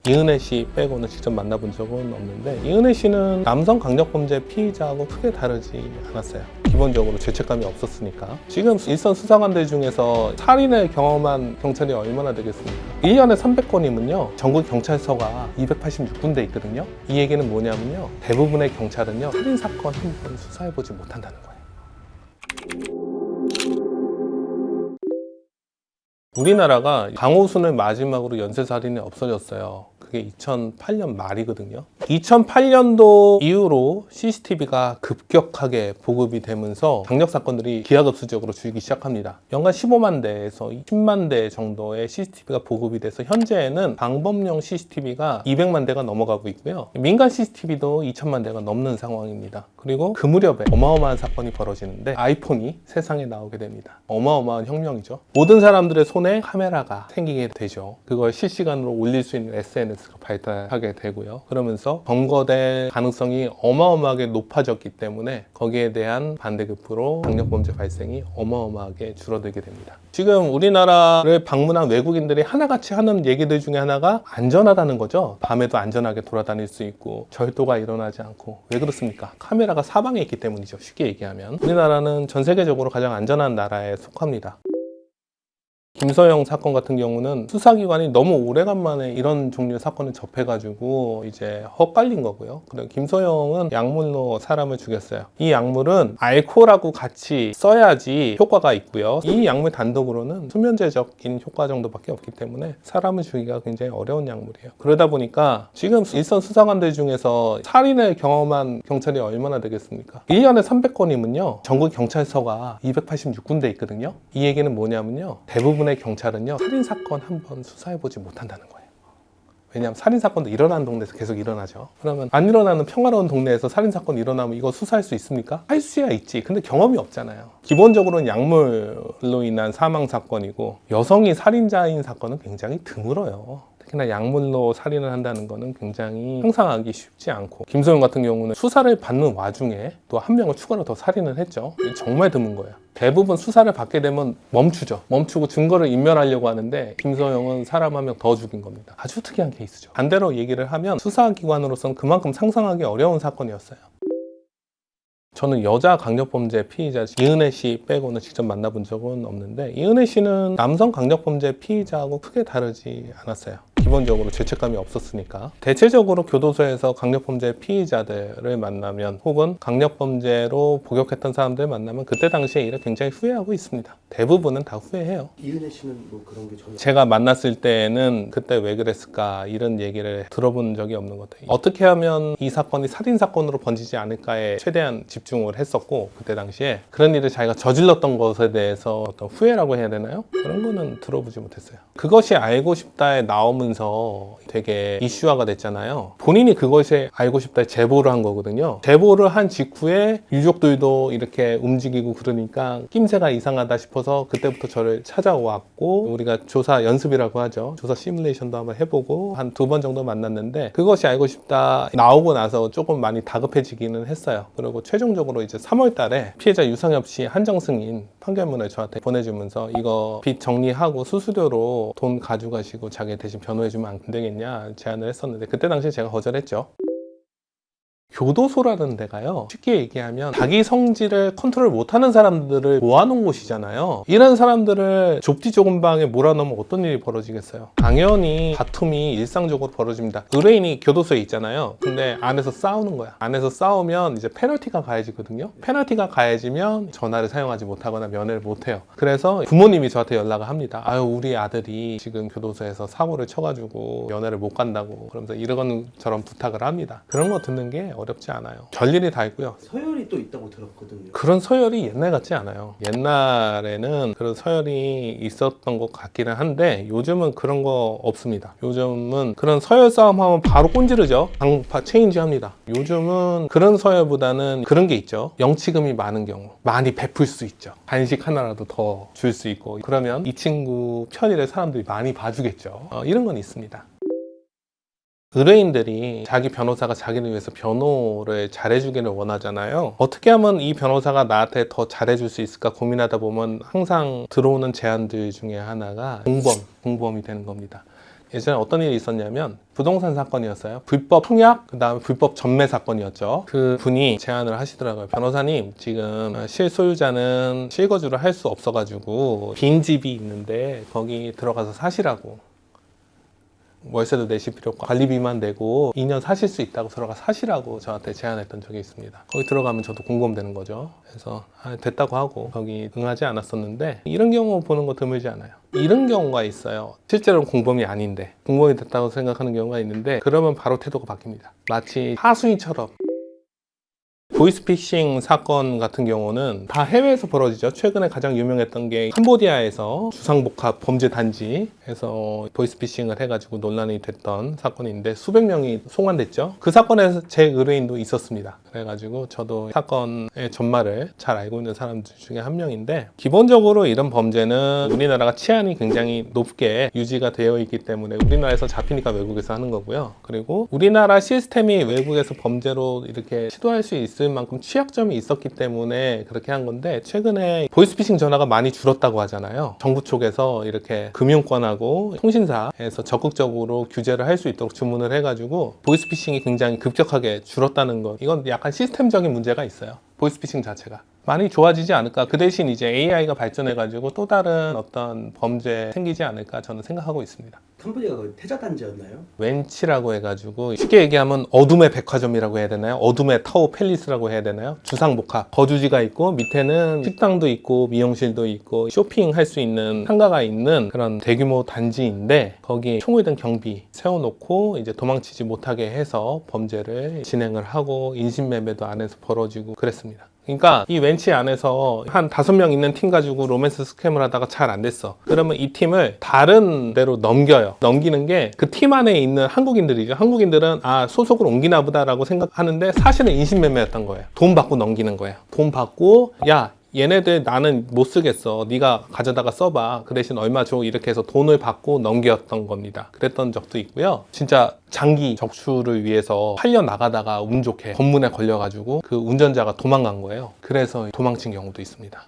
이은혜 씨 빼고는 직접 만나본 적은 없는데, 이은혜 씨는 남성 강력범죄 피의자하고 크게 다르지 않았어요. 기본적으로 죄책감이 없었으니까. 지금 일선 수사관들 중에서 살인을 경험한 경찰이 얼마나 되겠습니까? 1년에 300건이면요 전국 경찰서가 286군데 있거든요. 이 얘기는 뭐냐면요, 대부분의 경찰은요 살인사건 한 번 수사해보지 못한다는 거예요. 우리나라가 강호순을 마지막으로 연쇄살인이 없어졌어요. 그게 2008년 말이거든요. 2008년도 이후로 CCTV가 급격하게 보급이 되면서 강력사건들이 기하급수적으로 줄기 시작합니다. 연간 15만 대에서 10만 대 정도의 CCTV가 보급이 돼서 현재는 방범용 CCTV가 200만 대가 넘어가고 있고요. 민간 CCTV도 2천만 대가 넘는 상황입니다. 그리고 그 무렵에 어마어마한 사건이 벌어지는데 아이폰이 세상에 나오게 됩니다. 어마어마한 혁명이죠. 모든 사람들의 손에 카메라가 생기게 되죠. 그걸 실시간으로 올릴 수 있는 SNS가 발달하게 되고요. 그러면서 검거될 가능성이 어마어마하게 높아졌기 때문에 거기에 대한 반대급부로 강력범죄 발생이 어마어마하게 줄어들게 됩니다. 지금 우리나라를 방문한 외국인들이 하나같이 하는 얘기들 중에 하나가 안전하다는 거죠. 밤에도 안전하게 돌아다닐 수 있고 절도가 일어나지 않고. 왜 그렇습니까? 카메라가 사방에 있기 때문이죠. 쉽게 얘기하면 우리나라는 전 세계적으로 가장 안전한 나라에 속합니다. 김서영 사건 같은 경우는 수사기관이 너무 오래간만에 이런 종류의 사건을 접해가지고 이제 헛갈린 거고요. 그리고 김서영은 약물로 사람을 죽였어요. 이 약물은 알코올하고 같이 써야지 효과가 있고요. 이 약물 단독으로는 수면제적인 효과 정도밖에 없기 때문에 사람을 죽이기가 굉장히 어려운 약물이에요. 그러다 보니까 지금 일선 수사관들 중에서 살인을 경험한 경찰이 얼마나 되겠습니까? 1년에 300건이면요 전국 경찰서가 286군데 있거든요. 이 얘기는 뭐냐면요, 대부분의 경찰은요 살인사건 한 번 수사해보지 못한다는 거예요. 왜냐하면 살인사건도 일어나는 동네에서 계속 일어나죠. 그러면 안 일어나는 평화로운 동네에서 살인사건이 일어나면 이거 수사할 수 있습니까? 할 수야 있지. 근데 경험이 없잖아요. 기본적으로는 약물로 인한 사망사건이고 여성이 살인자인 사건은 굉장히 드물어요. 특히나 약물로 살인을 한다는 거는 굉장히 상상하기 쉽지 않고, 김소영 같은 경우는 수사를 받는 와중에 또 한 명을 추가로 더 살인을 했죠. 정말 드문 거예요. 대부분 수사를 받게 되면 멈추죠. 멈추고 증거를 인멸하려고 하는데 김소영은 사람 한 명 더 죽인 겁니다. 아주 특이한 케이스죠. 반대로 얘기를 하면 수사기관으로서는 그만큼 상상하기 어려운 사건이었어요. 저는 여자 강력범죄 피의자 이은혜 씨 빼고는 직접 만나본 적은 없는데, 이은혜 씨는 남성 강력범죄 피의자하고 크게 다르지 않았어요. 기본적으로 죄책감이 없었으니까. 대체적으로 교도소에서 강력범죄 피의자들을 만나면, 혹은 강력범죄로 복역했던 사람들을 만나면 그때 당시에 일을 굉장히 후회하고 있습니다. 대부분은 다 후회해요. 이은혜 씨는 뭐 그런 게 전혀 제가 만났을 때는 그때 왜 그랬을까 이런 얘기를 들어본 적이 없는 것 같아요. 어떻게 하면 이 사건이 살인사건으로 번지지 않을까에 최대한 집중을 했었고, 그때 당시에 그런 일을 자기가 저질렀던 것에 대해서 어떤 후회라고 해야 되나요? 그런 거는 들어보지 못했어요. 그것이 알고 싶다에 나오면서 되게 이슈화가 됐잖아요. 본인이 그것이 알고 싶다에 제보를 한 거거든요. 제보를 한 직후에 유족들도 이렇게 움직이고 그러니까 낌새가 이상하다 싶어서 그때부터 저를 찾아왔고, 우리가 조사 연습이라고 하죠. 조사 시뮬레이션도 한번 해보고 한 2번 정도 만났는데, 그것이 알고 싶다 나오고 나서 조금 많이 다급해지기는 했어요. 그리고 최종적으로 이제 3월 달에 피해자 유상엽 씨 한정승인 판결문을 저한테 보내주면서 이거 빚 정리하고 수수료로 돈 가져가시고 자기 대신 변호해주면 안 되겠냐 제안을 했었는데, 그때 당시에 제가 거절했죠. 교도소라는 데가요, 쉽게 얘기하면 자기 성질을 컨트롤 못하는 사람들을 모아놓은 곳이잖아요. 이런 사람들을 좁디 좁은 방에 몰아넣으면 어떤 일이 벌어지겠어요? 당연히 다툼이 일상적으로 벌어집니다. 의뢰인이 교도소에 있잖아요. 근데 안에서 싸우는 거야. 안에서 싸우면 이제 페널티가 가해지거든요. 페널티가 가해지면 전화를 사용하지 못하거나 면회를 못해요. 그래서 부모님이 저한테 연락을 합니다. 아유, 우리 아들이 지금 교도소에서 사고를 쳐가지고 면회를 못 간다고, 그러면서 이러건저런 부탁을 합니다. 그런 거 듣는 게 어렵지 않아요. 별일이 다 있고요. 서열이 또 있다고 들었거든요. 그런 서열이 옛날 같지 않아요. 옛날에는 그런 서열이 있었던 것 같기는 한데 요즘은 그런 거 없습니다. 요즘은 그런 서열 싸움 하면 바로 꼰지르죠. 방파 체인지 합니다. 요즘은 그런 서열보다는 그런 게 있죠. 영치금이 많은 경우 많이 베풀 수 있죠. 간식 하나라도 더 줄 수 있고, 그러면 이 친구 편의를 사람들이 많이 봐주겠죠. 이런 건 있습니다. 의뢰인들이 자기 변호사가 자기를 위해서 변호를 잘해주기를 원하잖아요. 어떻게 하면 이 변호사가 나한테 더 잘해줄 수 있을까 고민하다 보면 항상 들어오는 제안들 중에 하나가 공범이 되는 겁니다. 예전에 어떤 일이 있었냐면 부동산 사건이었어요. 불법 청약, 그 다음에 불법 전매 사건이었죠. 그 분이 제안을 하시더라고요. 변호사님, 지금 실소유자는 실거주를 할 수 없어가지고 빈 집이 있는데 거기 들어가서 사시라고. 월세도 내실 필요 없고 관리비만 내고 2년 사실 수 있다고 들어가 사시라고 저한테 제안했던 적이 있습니다. 거기 들어가면 저도 공범되는 거죠. 그래서 됐다고 하고 거기 응하지 않았었는데, 이런 경우 보는 거 드물지 않아요. 이런 경우가 있어요. 실제로는 공범이 아닌데 공범이 됐다고 생각하는 경우가 있는데, 그러면 바로 태도가 바뀝니다. 마치 하수인처럼. 보이스피싱 사건 같은 경우는 다 해외에서 벌어지죠. 최근에 가장 유명했던 게 캄보디아에서 주상복합 범죄 단지에서 보이스피싱을 해가지고 논란이 됐던 사건인데 수백 명이 송환됐죠. 그 사건에서 제 의뢰인도 있었습니다. 그래가지고 저도 사건의 전말을 잘 알고 있는 사람들 중에 한 명인데, 기본적으로 이런 범죄는 우리나라가 치안이 굉장히 높게 유지가 되어 있기 때문에 우리나라에서 잡히니까 외국에서 하는 거고요. 그리고 우리나라 시스템이 외국에서 범죄로 이렇게 시도할 수 있을 만큼 취약점이 있었기 때문에 그렇게 한 건데, 최근에 보이스피싱 전화가 많이 줄었다고 하잖아요. 정부 쪽에서 이렇게 금융권하고 통신사에서 적극적으로 규제를 할 수 있도록 주문을 해가지고 보이스피싱이 굉장히 급격하게 줄었다는 것, 이건 약간 시스템적인 문제가 있어요. 보이스피싱 자체가 많이 좋아지지 않을까. 그 대신 이제 AI가 발전해가지고 또 다른 어떤 범죄 생기지 않을까 저는 생각하고 있습니다. 캄보디아가 거의 태자 단지였나요? 웬치라고 해가지고, 쉽게 얘기하면 어둠의 백화점이라고 해야 되나요? 어둠의 타워 팰리스라고 해야 되나요? 주상복합 거주지가 있고 밑에는 식당도 있고 미용실도 있고 쇼핑할 수 있는 상가가 있는 그런 대규모 단지인데, 거기에 총을 든 경비 세워놓고 이제 도망치지 못하게 해서 범죄를 진행을 하고 인신매매도 안에서 벌어지고 그랬습니다. 그러니까 이 웬치 안에서 한 5명 있는 팀 가지고 로맨스 스캠을 하다가 잘 안 됐어. 그러면 이 팀을 다른 데로 넘겨요. 넘기는 게 그 팀 안에 있는 한국인들이죠. 한국인들은 소속을 옮기나 보다라고 생각하는데 사실은 인신매매였던 거예요. 돈 받고 넘기는 거예요. 돈 받고, 야, 얘네들 나는 못 쓰겠어, 네가 가져다가 써봐, 그 대신 얼마 줘, 이렇게 해서 돈을 받고 넘겼던 겁니다. 그랬던 적도 있고요. 진짜 장기 적출을 위해서 팔려 나가다가 운 좋게 검문에 걸려가지고 그 운전자가 도망간 거예요. 그래서 도망친 경우도 있습니다.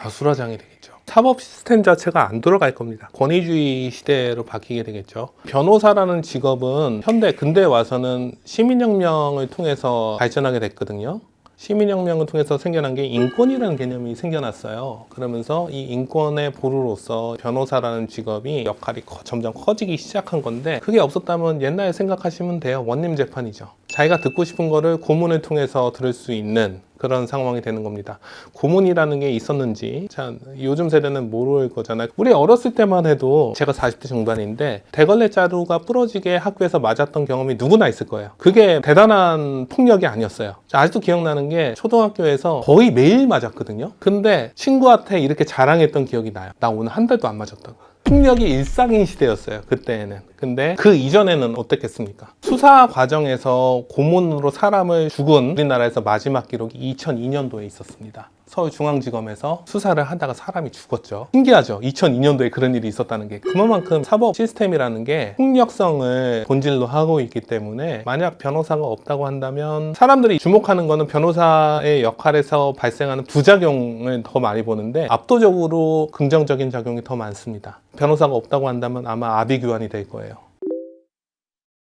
아수라장이 되겠죠. 사법 시스템 자체가 안 돌아갈 겁니다. 권위주의 시대로 바뀌게 되겠죠. 변호사라는 직업은 현대 근대에 와서는 시민혁명을 통해서 발전하게 됐거든요. 시민혁명을 통해서 생겨난 게 인권이라는 개념이 생겨났어요. 그러면서 이 인권의 보루로서 변호사라는 직업이 역할이 점점 커지기 시작한 건데, 그게 없었다면 옛날에 생각하시면 돼요. 원님 재판이죠. 자기가 듣고 싶은 거를 고문을 통해서 들을 수 있는 그런 상황이 되는 겁니다. 고문이라는 게 있었는지 참 요즘 세대는 모를 거잖아요. 우리 어렸을 때만 해도, 제가 40대 중반인데 대걸레 자루가 부러지게 학교에서 맞았던 경험이 누구나 있을 거예요. 그게 대단한 폭력이 아니었어요. 아직도 기억나는 게 초등학교에서 거의 매일 맞았거든요. 근데 친구한테 이렇게 자랑했던 기억이 나요. 나 오늘 한 달도 안 맞았다고. 폭력이 일상인 시대였어요, 그때는. 근데 그 이전에는 어땠겠습니까? 수사 과정에서 고문으로 사람을 죽은 우리나라에서 마지막 기록이 2002년도에 있었습니다. 서울중앙지검에서 수사를 하다가 사람이 죽었죠. 신기하죠? 2002년도에 그런 일이 있었다는 게. 그만큼 사법 시스템이라는 게 폭력성을 본질로 하고 있기 때문에, 만약 변호사가 없다고 한다면 사람들이 주목하는 거는 변호사의 역할에서 발생하는 부작용을 더 많이 보는데, 압도적으로 긍정적인 작용이 더 많습니다. 변호사가 없다고 한다면 아마 아비규환이 될 거예요.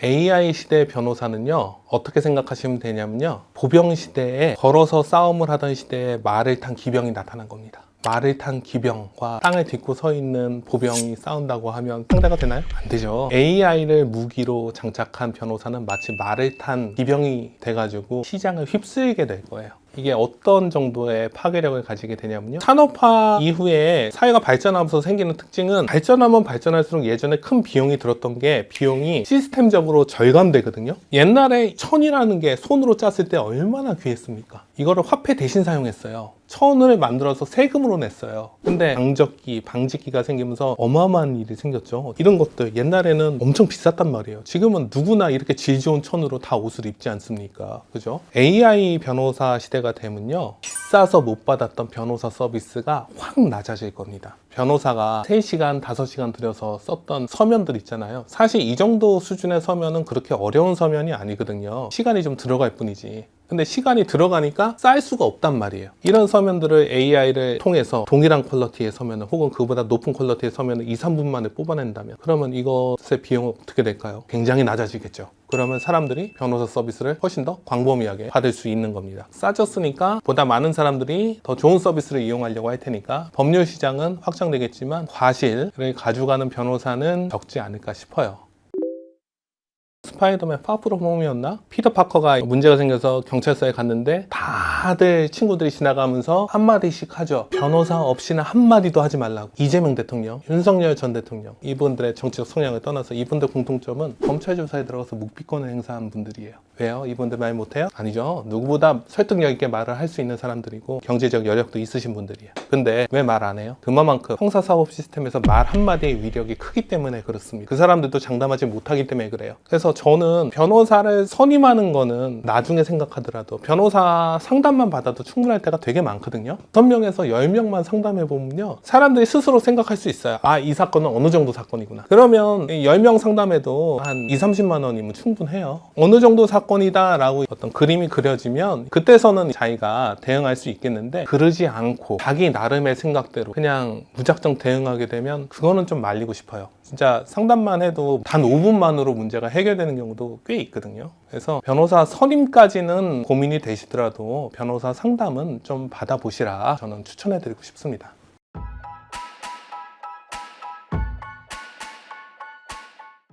AI 시대의 변호사는요, 어떻게 생각하시면 되냐면요, 보병 시대에 걸어서 싸움을 하던 시대에 말을 탄 기병이 나타난 겁니다. 말을 탄 기병과 땅을 딛고 서 있는 보병이 싸운다고 하면 상대가 되나요? 안 되죠. AI를 무기로 장착한 변호사는 마치 말을 탄 기병이 돼가지고 시장을 휩쓸게 될 거예요. 이게 어떤 정도의 파괴력을 가지게 되냐면요, 산업화 이후에 사회가 발전하면서 생기는 특징은, 발전하면 발전할수록 예전에 큰 비용이 들었던 게 비용이 시스템적으로 절감되거든요. 옛날에 천이라는 게 손으로 짰을 때 얼마나 귀했습니까? 이거를 화폐 대신 사용했어요. 천을 만들어서 세금으로 냈어요. 근데 방적기, 방직기가 생기면서 어마어마한 일이 생겼죠. 이런 것들 옛날에는 엄청 비쌌단 말이에요. 지금은 누구나 이렇게 질 좋은 천으로 다 옷을 입지 않습니까? 그죠? AI 변호사 시대가 되면요, 비싸서 못 받았던 변호사 서비스가 확 낮아질 겁니다. 변호사가 3시간, 5시간 들여서 썼던 서면들 있잖아요. 사실 이 정도 수준의 서면은 그렇게 어려운 서면이 아니거든요. 시간이 좀 들어갈 뿐이지. 근데 시간이 들어가니까 쌓일 수가 없단 말이에요. 이런 서면들을 AI를 통해서 동일한 퀄리티의 서면을 혹은 그보다 높은 퀄리티의 서면을 2, 3분 만에 뽑아낸다면 그러면 이것의 비용은 어떻게 될까요? 굉장히 낮아지겠죠. 그러면 사람들이 변호사 서비스를 훨씬 더 광범위하게 받을 수 있는 겁니다. 싸졌으니까 보다 많은 사람들이 더 좋은 서비스를 이용하려고 할 테니까 법률 시장은 확장되겠지만 과실을 가져가는 변호사는 적지 않을까 싶어요. 스파이더맨 파프롬 홈이었나? 피터 파커가 문제가 생겨서 경찰서에 갔는데 다들 친구들이 지나가면서 한마디씩 하죠. 변호사 없이는 한마디도 하지 말라고. 이재명 대통령, 윤석열 전 대통령, 이분들의 정치적 성향을 떠나서 이분들 공통점은 검찰 조사에 들어가서 묵비권을 행사한 분들이에요. 왜요? 이분들 말 못해요? 아니죠. 누구보다 설득력 있게 말을 할 수 있는 사람들이고 경제적 여력도 있으신 분들이에요. 근데 왜 말 안 해요? 그만큼 형사사법 시스템에서 말 한마디의 위력이 크기 때문에 그렇습니다. 그 사람들도 장담하지 못하기 때문에 그래요. 그래서 저는 변호사를 선임하는 거는 나중에 생각하더라도 변호사 상담만 받아도 충분할 때가 되게 많거든요. 5명에서 10명만 상담해보면요, 사람들이 스스로 생각할 수 있어요. 아, 이 사건은 어느 정도 사건이구나. 그러면 10명 상담해도 한 2, 30만 원이면 충분해요. 어느 정도 사건이다 라고 어떤 그림이 그려지면 그때서는 자기가 대응할 수 있겠는데, 그러지 않고 자기 나름의 생각대로 그냥 무작정 대응하게 되면 그거는 좀 말리고 싶어요. 진짜 상담만 해도 단 5분만으로 문제가 해결되는 경우도 꽤 있거든요. 그래서 변호사 선임까지는 고민이 되시더라도 변호사 상담은 좀 받아보시라 저는 추천해드리고 싶습니다.